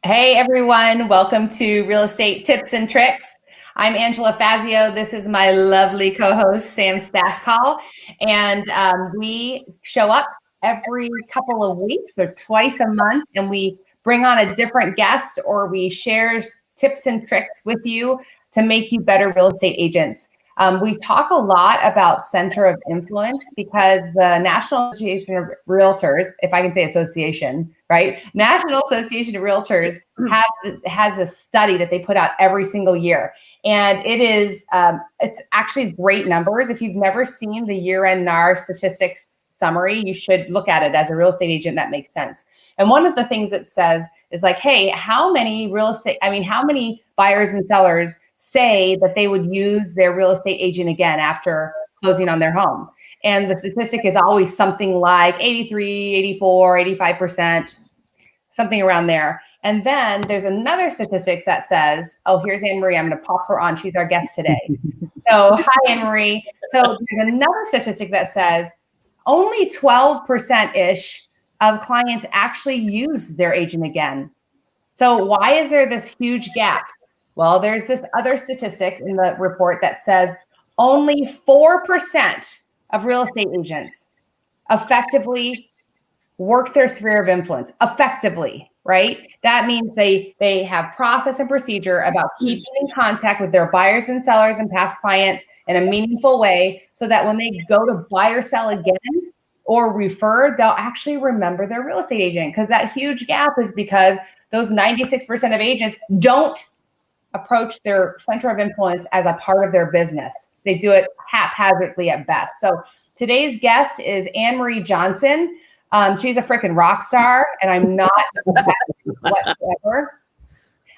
Hey everyone, welcome to Real Estate Tips and Tricks. I'm Angela Fazio. This is my lovely co-host, Sam Staskal. And we show up every couple of weeks or twice a month, and we bring on a different guest or we share tips and tricks with you to make you better real estate agents. We talk a lot about center of influence because the National Association of Realtors, if I can say association, right? National Association of Realtors has a study that they put out every single year. And it's actually great numbers. If you've never seen the year-end NAR statistics summary, you should look at it as a real estate agent. That makes sense. And one of the things it says is like, hey, how many buyers and sellers say that they would use their real estate agent again after closing on their home? And the statistic is always something like 83, 84, 85%, something around there. And then there's another statistic that says, oh, here's Annmarie. I'm going to pop her on. She's our guest today. So hi, Annmarie. So there's another statistic that says only 12%-ish of clients actually use their agent again. So why is there this huge gap? Well, there's this other statistic in the report that says only 4% of real estate agents effectively work their sphere of influence effectively, right? That means they have process and procedure about keeping in contact with their buyers and sellers and past clients in a meaningful way so that when they go to buy or sell again or refer, they'll actually remember their real estate agent. Because that huge gap is because those 96% of agents don't approach their center of influence as a part of their business. They do it haphazardly at best. So today's guest is Annmarie Johnson. She's a freaking rock star, and I'm not whatsoever.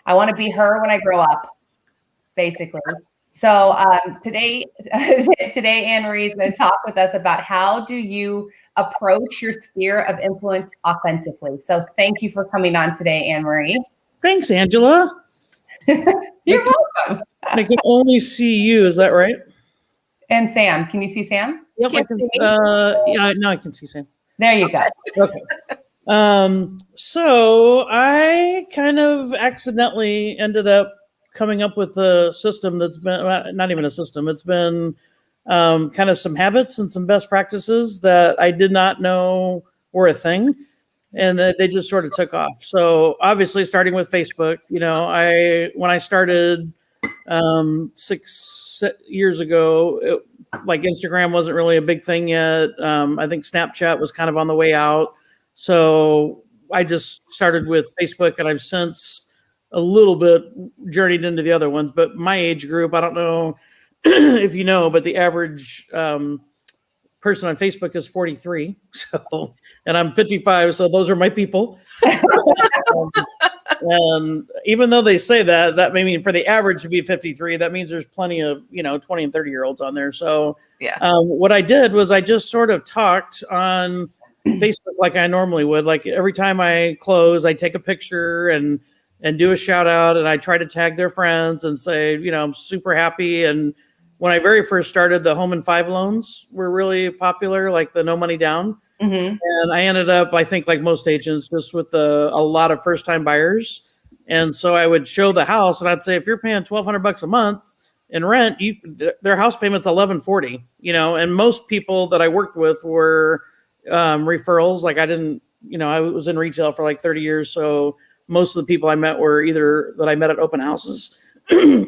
I want to be her when I grow up, basically. So today, Annmarie is going to talk with us about how do you approach your sphere of influence authentically. So thank you for coming on today, Annmarie. Thanks, Angela. You're welcome. I can only see you. Is that right? And Sam, can you see Sam? Yep. I can, now I can see Sam. There you go. Okay. So I kind of accidentally ended up coming up with a system that's been not even a system. It's been kind of some habits and some best practices that I did not know were a thing, and that they just sort of took off. So obviously, starting with Facebook, when I started 6 years ago, like Instagram wasn't really a big thing yet. I think Snapchat was kind of on the way out. So I just started with Facebook, and I've since a little bit journeyed into the other ones. But my age group, I don't know if you know, but the average person on Facebook is 43. So, and I'm 55. So those are my people. And even though they say that may mean for the average to be 53, that means there's plenty of, 20 and 30-year-olds on there. So yeah. What I did was I just sort of talked on Facebook like I normally would. Like every time I close, I take a picture and do a shout out, and I try to tag their friends and say, I'm super happy. And when I very first started, the home and 5 loans were really popular, like the no money down. Mm-hmm. And I ended up, I think like most agents, just with a lot of first time buyers. And so I would show the house and I'd say, if you're paying $1,200 a month in rent, their house payment's $1,140, and most people that I worked with were referrals. Like I was in retail for like 30 years. So most of the people I met were either that I met at open houses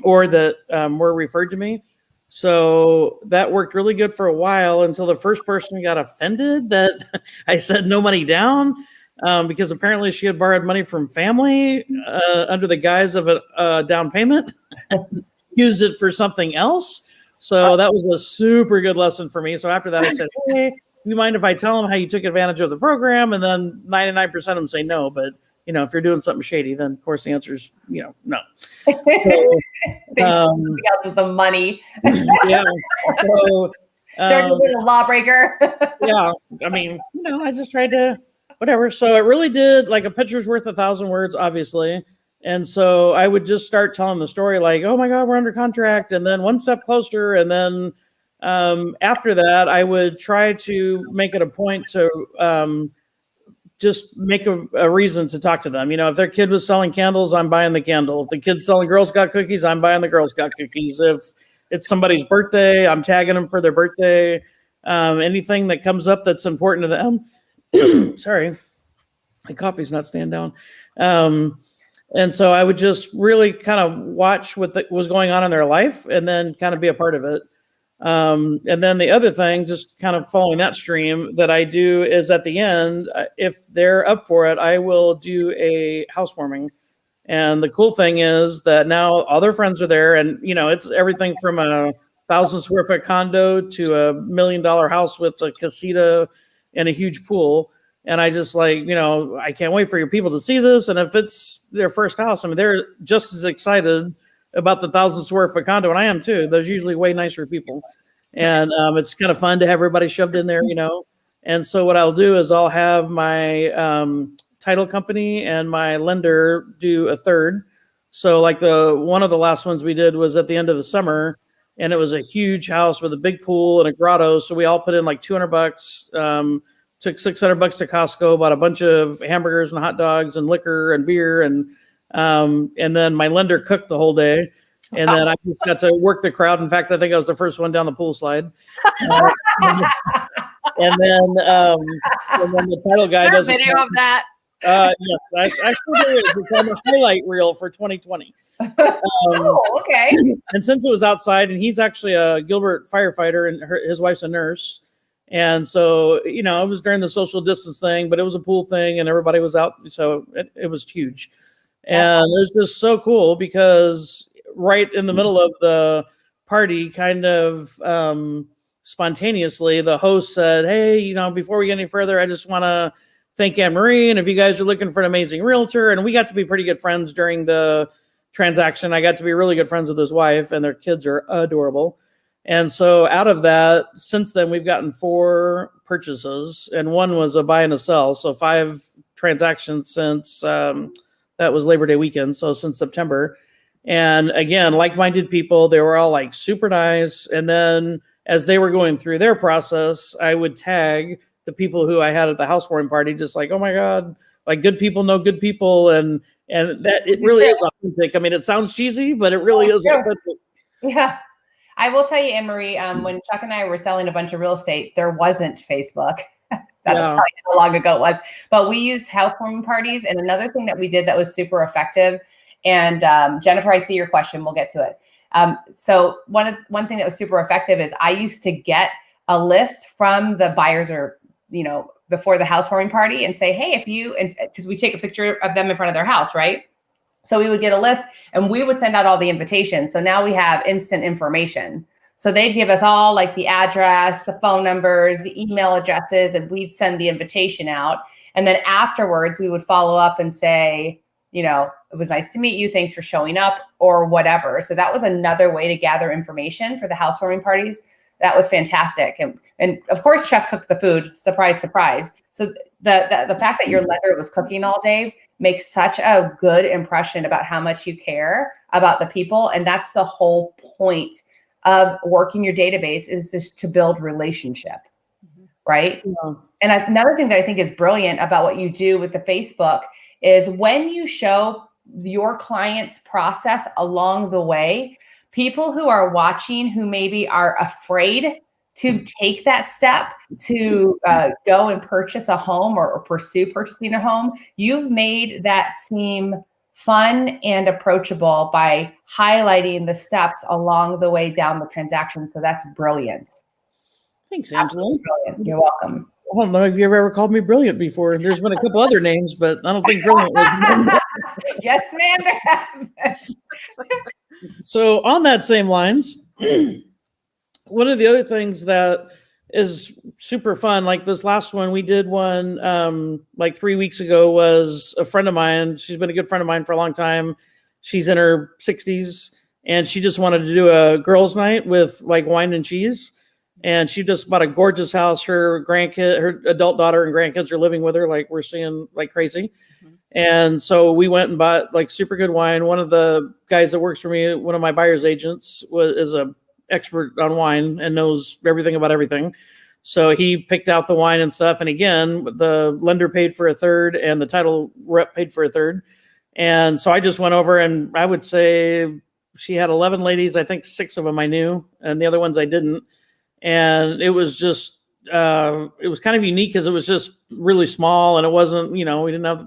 or that were referred to me. So that worked really good for a while until the first person got offended that I said no money down because apparently she had borrowed money from family under the guise of a down payment, used it for something else. So that was a super good lesson for me. So after that, I said, hey, you mind if I tell them how you took advantage of the program? And then 99% of them say no, but if you're doing something shady, then of course the answer is, no. So, the money. Yeah. So, starting to be a lawbreaker. Yeah. I mean, I just tried to, whatever. So it really did, like a picture's worth 1,000 words, obviously. And so I would just start telling the story like, oh my God, we're under contract. And then one step closer. And then after that, I would try to make it a point to just make a reason to talk to them. You know, if their kid was selling candles, I'm buying the candle. If the kid's selling Girl Scout cookies, I'm buying the Girl Scout cookies. If it's somebody's birthday, I'm tagging them for their birthday. Anything that comes up that's important to them. Sorry, my coffee's not staying down. And so I would just really kind of watch what was going on in their life and then kind of be a part of it. And then the other thing, just kind of following that stream that I do is at the end, if they're up for it, I will do a housewarming. And the cool thing is that now all their friends are there, and you know, it's everything from a 1,000 square foot condo to $1 million house with a casita and a huge pool. And I just like, you know, I can't wait for your people to see this. And if it's their first house, I mean, they're just as excited about the 1,000 square foot condo, and I am too. Those usually way nicer people. And it's kind of fun to have everybody shoved in there, you know. And so what I'll do is I'll have my title company and my lender do a third. So like one of the last ones we did was at the end of the summer, and it was a huge house with a big pool and a grotto. So we all put in like $200, took $600 to Costco, bought a bunch of hamburgers and hot dogs and liquor and beer. And then my lender cooked the whole day. And then I just got to work the crowd. In fact, I think I was the first one down the pool slide. And then the title guy does a video of that. Yes, I still do it. It's on the highlight reel for 2020. Oh, okay. And since it was outside, and he's actually a Gilbert firefighter, and his wife's a nurse, and so you know it was during the social distance thing, but it was a pool thing, and everybody was out, so it was huge, and it was just so cool because right in the middle of the party, kind of spontaneously, the host said, "Hey, you know, before we get any further, I just want to thank Annmarie, and if you guys are looking for an amazing realtor," and we got to be pretty good friends during the transaction. I got to be really good friends with his wife, and their kids are adorable. And so out of that, since then, we've gotten 4 purchases, and one was a buy and a sell. So 5 transactions since that was Labor Day weekend. So since September. And again, like-minded people, they were all like super nice. And then as they were going through their process, I would tag the people who I had at the housewarming party, just like, oh my God, like good people know good people. And that it really is authentic. I mean, it sounds cheesy, but it really is authentic. Yeah. I will tell you, Annmarie, when Chuck and I were selling a bunch of real estate, there wasn't Facebook. That'll tell you how long ago it was. But we used housewarming parties. And another thing that we did that was super effective, and Jennifer, I see your question. We'll get to it. So one thing that was super effective is I used to get a list from the buyers, or before the housewarming party, and say, hey, because we take a picture of them in front of their house, right? So we would get a list and we would send out all the invitations. So now we have instant information. So they'd give us all like the address, the phone numbers, the email addresses, and we'd send the invitation out. And then afterwards we would follow up and say, it was nice to meet you. Thanks for showing up, or whatever. So that was another way to gather information for the housewarming parties. That was fantastic. And of course, Chuck cooked the food. Surprise, surprise. So the fact that your lender was cooking all day makes such a good impression about how much you care about the people. And that's the whole point of working your database, is just to build relationship, right? Yeah. And another thing that I think is brilliant about what you do with the Facebook is when you show your client's process along the way, people who are watching who maybe are afraid to take that step to go and purchase a home or pursue purchasing a home, you've made that seem fun and approachable by highlighting the steps along the way down the transaction. So that's brilliant. Thanks, Angela. Brilliant. You're welcome. I don't know if you've ever called me brilliant before. There's been a couple other names, but I don't think brilliant was. Yes, ma'am. So on that same lines, one of the other things that is super fun, like this last one, we did one like 3 weeks ago, was a friend of mine. She's been a good friend of mine for a long time. She's in her 60s, and she just wanted to do a girls' night with like wine and cheese. And she just bought a gorgeous house. Her adult daughter and grandkids are living with her. Like we're seeing like crazy. Mm-hmm. And so we went and bought like super good wine. One of the guys that works for me, one of my buyer's agents, is a expert on wine and knows everything about everything. So he picked out the wine and stuff. And again, the lender paid for a third and the title rep paid for a third. And so I just went over, and I would say she had 11 ladies. I think 6 of them I knew, and the other ones I didn't. And it was just, it was kind of unique because it was just really small, and it wasn't, we didn't have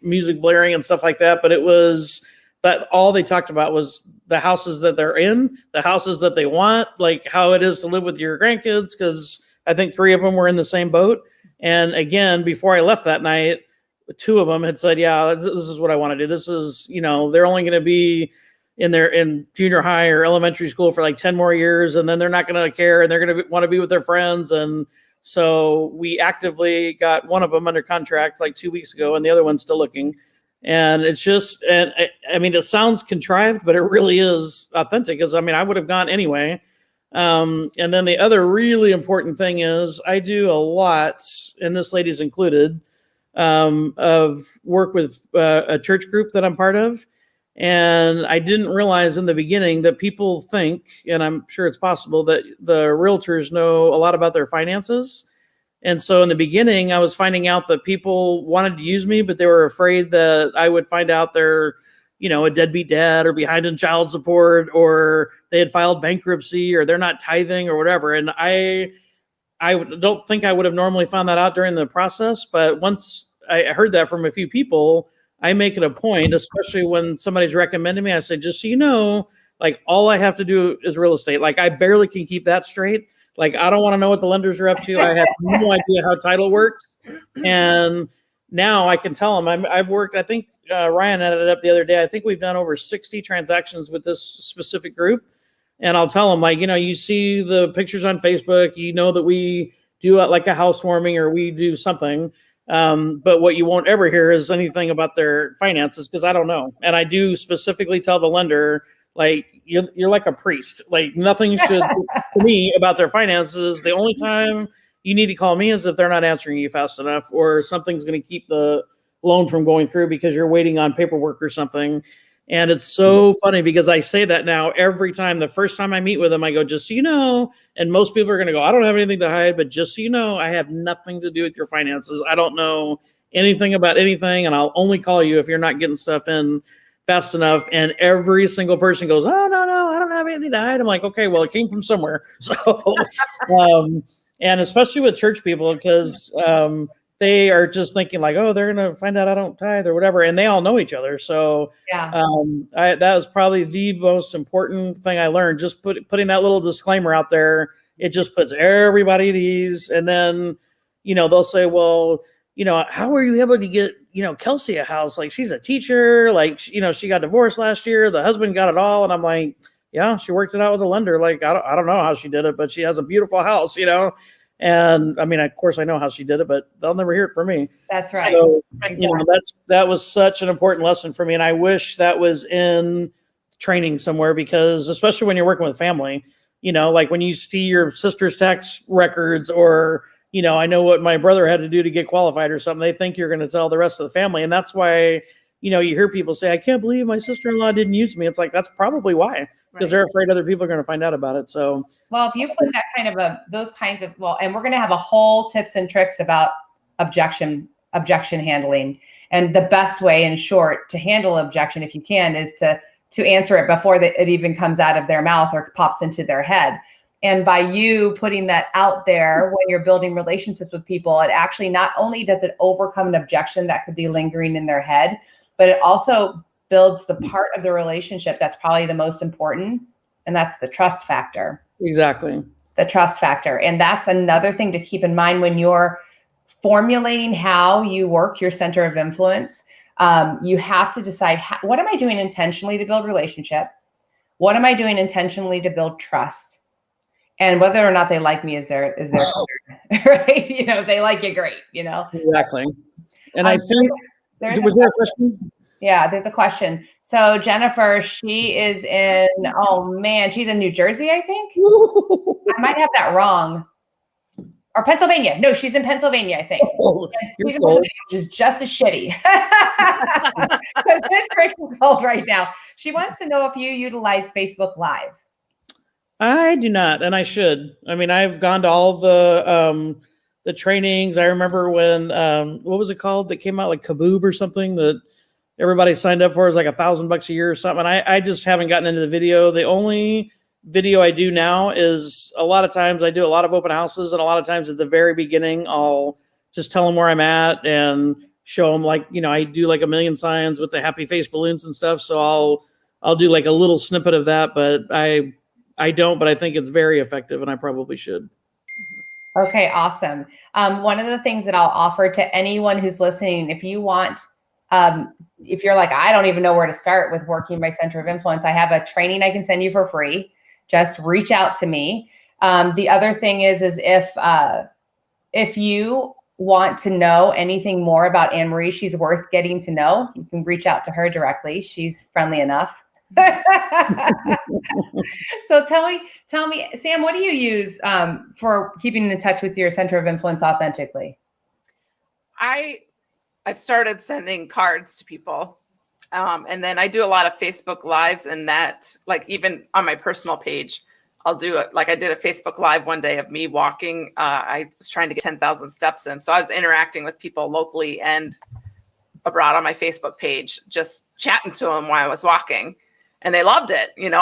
music blaring and stuff like that, but it was that all they talked about was the houses that they're in, the houses that they want, like how it is to live with your grandkids, because I think 3 of them were in the same boat. And again, before I left that night, 2 of them had said, yeah, this is what I want to do. This is, they're only going to be in junior high or elementary school for like 10 more years, and then they're not going to care, and they're going to want to be with their friends. And so we actively got one of them under contract like 2 weeks ago, and the other one's still looking. And it's just, and I mean, it sounds contrived, but it really is authentic, because I would have gone anyway. And then the other really important thing is I do a lot, and this lady's included, of work with a church group that I'm part of. And I didn't realize in the beginning that people think, and I'm sure it's possible, that the realtors know a lot about their finances. And so in the beginning, I was finding out that people wanted to use me, but they were afraid that I would find out they're, a deadbeat dad or behind in child support, or they had filed bankruptcy, or they're not tithing or whatever. And I don't think I would have normally found that out during the process. But once I heard that from a few people, I make it a point, especially when somebody's recommending me, I say, just so you know, like, all I have to do is real estate. Like, I barely can keep that straight. Like, I don't want to know what the lenders are up to. I have no idea how title works. And now I can tell them I've worked, I think Ryan added it up the other day. I think we've done over 60 transactions with this specific group. And I'll tell them, like, you see the pictures on Facebook, that we do like a housewarming or we do something. But what you won't ever hear is anything about their finances, because I don't know. And I do specifically tell the lender, like, you're like a priest. Like, nothing should to me about their finances. The only time you need to call me is if they're not answering you fast enough, or something's going to keep the loan from going through because you're waiting on paperwork or something. And it's so funny because I say that now every time. The first time I meet with them, I go, just so you know, and most people are going to go, I don't have anything to hide, but just so you know, I have nothing to do with your finances. I don't know anything about anything, and I'll only call you if you're not getting stuff in fast enough. And every single person goes, oh, no, I don't have anything to hide. I'm like, okay, well, it came from somewhere. So, and especially with church people, because they are just thinking like, oh, they're going to find out I don't tithe or whatever. And they all know each other. So yeah, that was probably the most important thing I learned. Just putting that little disclaimer out there. It just puts everybody at ease. And then, they'll say, well, how were you able to get, Kelsey a house? Like, she's a teacher. Like, she got divorced last year. The husband got it all. And I'm like, yeah, she worked it out with a lender. Like, I don't know how she did it, but she has a beautiful house, And of course I know how she did it, but they'll never hear it from me. That's right. So, exactly. that was such an important lesson for me. And I wish that was in training somewhere, because especially when you're working with family, like when you see your sister's tax records, or, I know what my brother had to do to get qualified or something, they think you're going to tell the rest of the family. And that's why, you hear people say, I can't believe my sister-in-law didn't use me. It's like, that's probably why, because they're afraid other people are going to find out about it. So, well, if you put that kind of and we're going to have a whole tips and tricks about objection handling. And the best way, in short, to handle objection, if you can, is to answer it before it even comes out of their mouth or pops into their head. And by you putting that out there when you're building relationships with people, it actually not only does it overcome an objection that could be lingering in their head, but it also builds the part of the relationship that's probably the most important, and that's the trust factor. Exactly. The trust factor. And that's another thing to keep in mind when you're formulating how you work your center of influence. You have to decide, what am I doing intentionally to build relationship? What am I doing intentionally to build trust? And whether or not they like me is their right? They like you, great, Exactly. And I think, was there a question? Yeah, there's a question. So Jennifer, she is in, she's in New Jersey, I think. I might have that wrong. Or Pennsylvania. No, she's in Pennsylvania, I think. She's in Pennsylvania, which is just as shitty. Because it's freaking cold right now. She wants to know if you utilize Facebook Live. I do not, and I should. I mean, I've gone to all the trainings. I remember when what was it called that came out, like Kaboob or something, that everybody signed up for. Is like $1,000 a year or something. I just haven't gotten into the video. The only video I do now is, a lot of times I do a lot of open houses, and a lot of times at the very beginning I'll just tell them where I'm at and show them, like, I do like 1,000,000 signs with the happy face balloons and stuff. So I'll do like a little snippet of that, but I don't, but I think it's very effective, and I probably should. Okay, awesome. One of the things that I'll offer to anyone who's listening, if you want, if you're like, I don't even know where to start with working my center of influence, I have a training I can send you for free. Just reach out to me. The other thing is if you want to know anything more about Annmarie, she's worth getting to know, you can reach out to her directly. She's friendly enough. So tell me, Sam, what do you use for keeping in touch with your center of influence authentically? I've started sending cards to people. And then I do a lot of Facebook Lives, and that, like, even on my personal page, I'll do it. Like, I did a Facebook Live one day of me walking. I was trying to get 10,000 steps in. So I was interacting with people locally and abroad on my Facebook page, just chatting to them while I was walking. And they loved it, and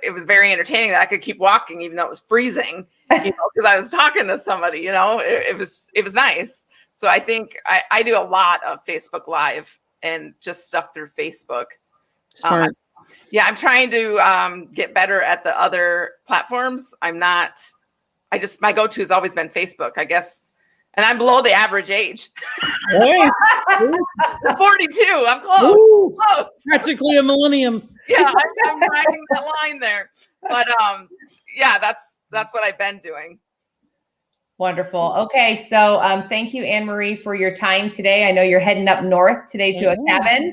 it was very entertaining that I could keep walking even though it was freezing, because I was talking to somebody, it was nice. So I think I do a lot of Facebook Live and just stuff through Facebook. Smart. Yeah, I'm trying to get better at the other platforms. My go-to has always been Facebook, I guess. And I'm below the average age. Hey. I'm 42. I'm close. Ooh, close. Practically a millennium. Yeah, I'm riding that line there. But yeah, that's what I've been doing. Wonderful. Okay, so thank you, Annmarie, for your time today. I know you're heading up north today to a cabin.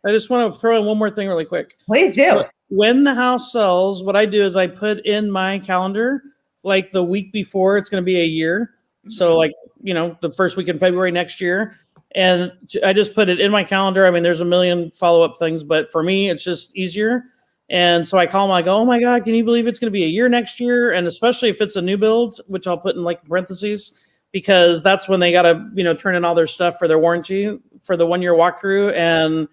I just want to throw in one more thing really quick. Please do. When the house sells, what I do is I put in my calendar, like the week before it's going to be a year. So like, the first week in February next year. And I just put it in my calendar. I mean, there's a million follow-up things, but for me, it's just easier. And so I call them, I go, oh my God, can you believe it's going to be a year next year? And especially if it's a new build, which I'll put in like parentheses, because that's when they got to, turn in all their stuff for their warranty for the 1 year walkthrough. And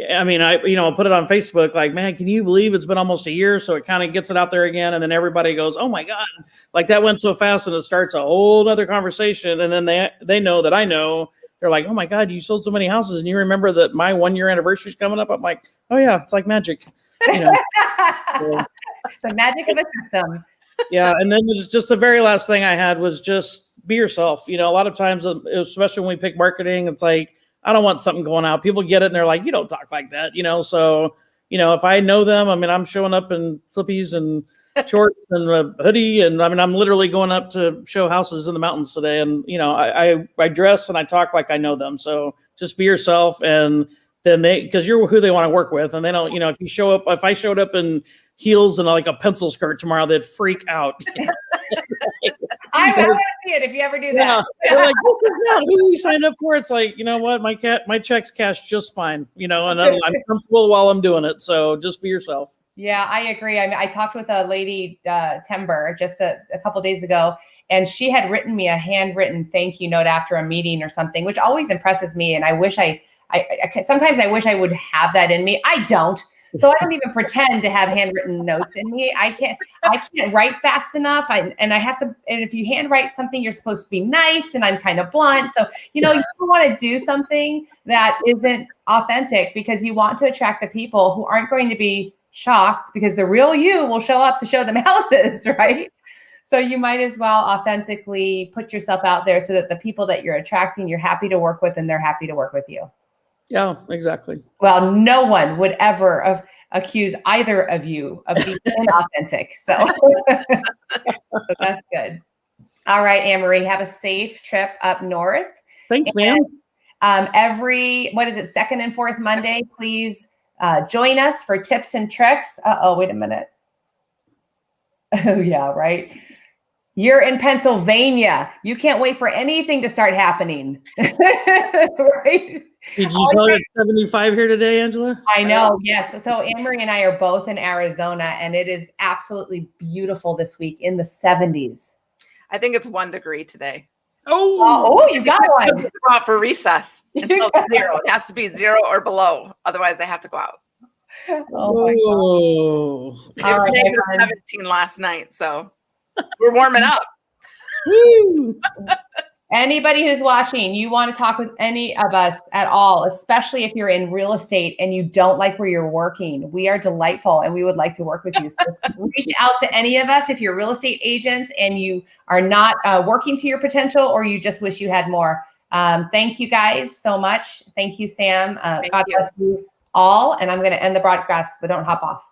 I mean, I'll put it on Facebook, like, man, can you believe it's been almost a year? So it kind of gets it out there again. And then everybody goes, oh my God, like that went so fast, and it starts a whole other conversation. And then they know that I know. They're like, oh my God, you sold so many houses, and you remember that my 1 year anniversary is coming up? I'm like, oh yeah, it's like magic. So, the magic of a system. Yeah. And then just the very last thing I had was just be yourself. A lot of times, especially when we pick marketing, it's like, I don't want something going out. People get it and they're like, you don't talk like that, So, if I know them, I mean, I'm showing up in flippies and shorts and a hoodie. And I mean, I'm literally going up to show houses in the mountains today. And, I dress and I talk like I know them. So just be yourself. And then because you're who they want to work with. And they don't, if I showed up in heels and like a pencil skirt tomorrow, they'd freak out. I want to see it if you ever do that. Yeah. They're like, this is not who we signed up for. It's like, you know what? My check's cashed just fine, and I'm comfortable while I'm doing it. So just be yourself. Yeah, I agree. I mean, I talked with a lady, Timber, just a couple days ago, and she had written me a handwritten thank you note after a meeting or something, which always impresses me. And I wish sometimes I wish I would have that in me. I don't. So I don't even pretend to have handwritten notes in me. I can't write fast enough. And if you handwrite something, you're supposed to be nice, and I'm kind of blunt. So, you don't want to do something that isn't authentic, because you want to attract the people who aren't going to be shocked, because the real you will show up to show them houses, right? So you might as well authentically put yourself out there so that the people that you're attracting, you're happy to work with, and they're happy to work with you. Yeah, exactly. Well, no one would ever accuse either of you of being inauthentic. So that's good. All right, Annmarie, have a safe trip up north. Thanks, man. Every, second and fourth Monday, please join us for tips and tricks. Wait a minute. Oh, yeah, right. You're in Pennsylvania. You can't wait for anything to start happening. Right? Did you tell her it's 75 here today, Angela? I know, yes. So Annmarie and I are both in Arizona, and it is absolutely beautiful this week in the 70s. I think it's 1 degree today. Oh, you got one. Go out for recess until 0. It has to be 0 or below. Otherwise, I have to go out. Oh my God. All right, it was 17 last night, so we're warming up. Woo. Anybody who's watching, you want to talk with any of us at all, especially if you're in real estate and you don't like where you're working, we are delightful and we would like to work with you. So reach out to any of us if you're real estate agents and you are not working to your potential, or you just wish you had more. Thank you guys so much. Thank you, Sam. God bless you all. And I'm going to end the broadcast, but don't hop off.